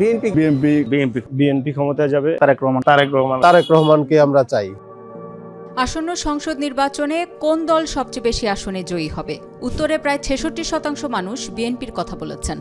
BNP ক্ষমতায় যাবে। তারেক রহমানকে আমরা চাই। আসন্ন সংসদ নির্বাচনে কোন দল সবচেয়ে বেশি আসনে জয়ী হবে? উত্তরে প্রায় 66% মানুষ বিএনপির কথা বলেছেন।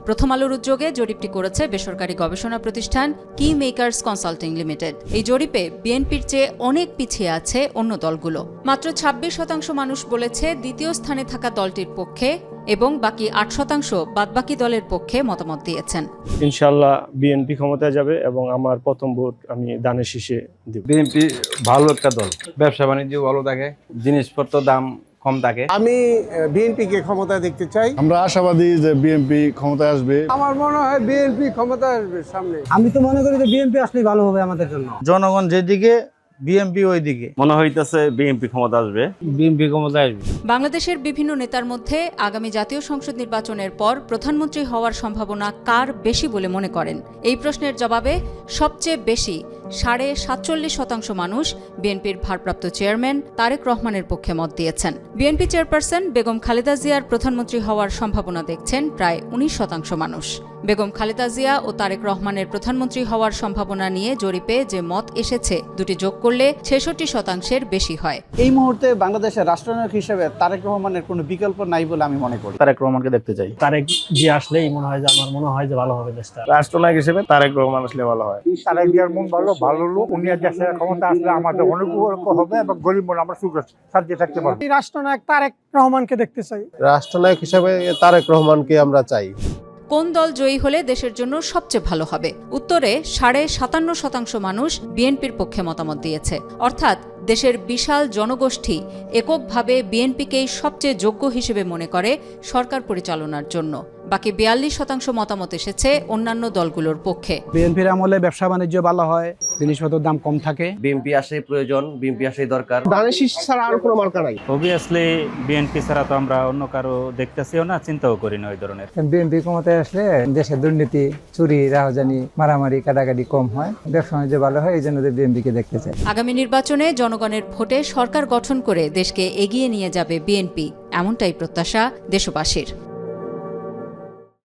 প্রথম আলোর উদ্যোগে জরিপটি করেছে বেসরকারি গবেষণা প্রতিষ্ঠান কি মেকার্স কনসাল্টিং লিমিটেড। এই জরিপে বিএনপির চেয়ে অনেক পিছিয়ে আছে অন্য দলগুলো। মাত্র 26% মানুষ বলেছে দ্বিতীয় স্থানে থাকা দলটির পক্ষে এবং বাকি 8% বাদবাকি দলের পক্ষে মতামত দিয়েছেন। ইনশাআল্লাহ বিএনপি ক্ষমতায় যাবে এবং আমার প্রথম ভোট আমি দানের শীষে দেব। বিএনপি ভালো একটা দল, ব্যবসা বাণিজ্য ভালো থাকে, জিনিসপত্র দাম কম থাকে। আমি বিএনপিকে ক্ষমতায় দেখতে চাই। আমরা আশাবাদী যে বিএনপি ক্ষমতায় আসবে। আমার মনে হয় বিএনপি ক্ষমতায় আসবে সামনে। আমি তো মনে করি যে বিএনপি আসলেই ভালো হবে আমাদের জন্য। জনগণ যেদিকে বিএনপি ওইদিকে। মনে হইতেছে বিএনপি ক্ষমতা আসবে। বিএনপি ক্ষমতায় আসবে। বাংলাদেশের বিভিন্ন নেতার মধ্যে আগামী জাতীয় সংসদ নির্বাচনের পর প্রধানমন্ত্রী হওয়ার সম্ভাবনা কার বেশি বলে মনে করেন? এই প্রশ্নের জবাবে সবচেয়ে বেশি 47.5% মানুষ বিএনপির ভারপ্রাপ্ত চেয়ারম্যান তারেক রহমানের পক্ষে মত দিয়েছেন। বিএনপি চেয়ারপারসন বেগম খালেদা জিয়ার প্রধানমন্ত্রী হওয়ার সম্ভাবনা দেখছেন প্রায় 19% মানুষ। বেগম খালেদা জিয়া ও তারেক রহমানের প্রধানমন্ত্রী হওয়ার সম্ভাবনা নিয়ে জরিপে যে মত এসেছে দুটি যোগ করলে 66%-এর বেশি হয়। এই মুহূর্তে বাংলাদেশের রাষ্ট্রনায়ক হিসেবে তারেক রহমানের কোনো বিকল্প নাই বলে আমি মনে করি। তারেক রহমানকে দেখতে চাই। তারেক জি আসলেই আমার মনে হয় যে ভালো হবে দেশটা। রাষ্ট্রনায়ক হিসেবে তারেক রহমান আসলে ভালো হয়। তারেক জিয়ার মন ভালো লোক, উনি দেশের ক্ষমতা আসলে আমাদের অনেক উপকার হবে এবং গরিব মন আমরা সুখে শান্তি থাকতে পারবো। রাষ্ট্রনায়ক তারেক রহমানকে দেখতে চাই। রাষ্ট্রনায়ক হিসেবে তারেক রহমানকে আমরা চাই। কোন দল জয়ী হলে দেশের জন্য সবচেয়ে ভালো হবে? উত্তরে 57.5% মানুষ বিএনপির পক্ষে মতামত দিয়েছে। অর্থাৎ দেশের বিশাল জনগোষ্ঠী এককভাবে বিএনপিকেই সবচেয়ে যোগ্য হিসেবে মনে করে সরকার পরিচালনার জন্য। বাকি 42% মতামত এসেছে অন্যান্য দলগুলোর পক্ষে। বিএনপির আমলে ব্যবসা বাণিজ্য ভালো হয়, জিনিসপত্রের দাম কম থাকে। বিএনপি আসে প্রয়োজন, বিএনপি আসে দরকার। দানের শীষ ছাড়া আর কোনো মার্কা নাই। অবভিয়াসলি বিএনপি ছাড়া তো আমরা অন্য কারো দেখতেছিও না, চিন্তাও করি না ওই ধরনের। বিএনপি ক্ষমতায় আসলে দেশের দুর্নীতি, চুরি, রাহাজানি, মারামারি, কাটাকাটি কম হয়, ব্যবসা বাণিজ্য ভালো হয়, এই জন্য বিএনপিকে দেখতে চাই। আগামী নির্বাচনে জনগণের ভোটে সরকার গঠন করে দেশকে এগিয়ে নিয়ে যাবে বিএনপি, এমনটাই প্রত্যাশা দেশবাসীর।